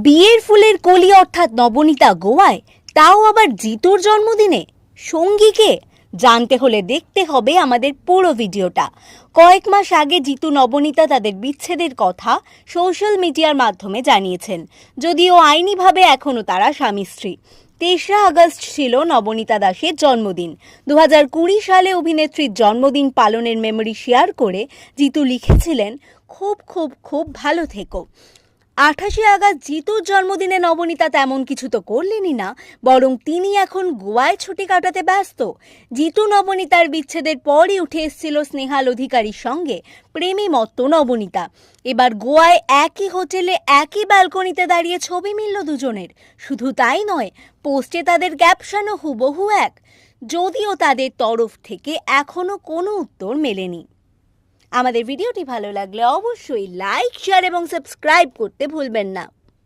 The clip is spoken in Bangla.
বিয়ের ফুলের কলি অর্থাৎ নবনীতা গোয়ায়, তাও আবার জিতুর জন্মদিনে। সঙ্গীকে জানতে হলে দেখতে হবে আমাদের পুরো ভিডিওটা। কয়েক মাস আগে জিতু নবনীতা তাদের বিচ্ছেদের কথা সোশ্যাল মিডিয়ার মাধ্যমে জানিয়েছেন, যদিও আইনিভাবে এখনও তারা স্বামী স্ত্রী। ৩রা আগস্ট ছিল নবনীতা দাসের জন্মদিন। 2020 সালে অভিনেত্রীর জন্মদিন পালনের মেমরি শেয়ার করে জিতু লিখেছিলেন, খুব খুব খুব ভালো থেকো। 28 আগস্ট জিতুর জন্মদিনে নবনীতা তেমন কিছু তো করলেনই না, বরং তিনি এখন গোয়ায় ছুটি কাটাতে ব্যস্ত। জিতু নবনীতার বিচ্ছেদের পরই উঠে এসেছিল স্নেহাল অধিকারীর সঙ্গে প্রেমে মত্ত নবনীতা। এবার গোয়ায় একই হোটেলে একই ব্যালকনিতে দাঁড়িয়ে ছবি মিলল দুজনের। শুধু তাই নয়, পোস্টে তাদের ক্যাপশনও হুবহু এক, যদিও তাদের তরফ থেকে এখনও কোনো উত্তর মেলেনি। আমাদের ভিডিওটি ভালো লাগলে অবশ্যই লাইক, শেয়ার এবং সাবস্ক্রাইব করতে ভুলবেন না।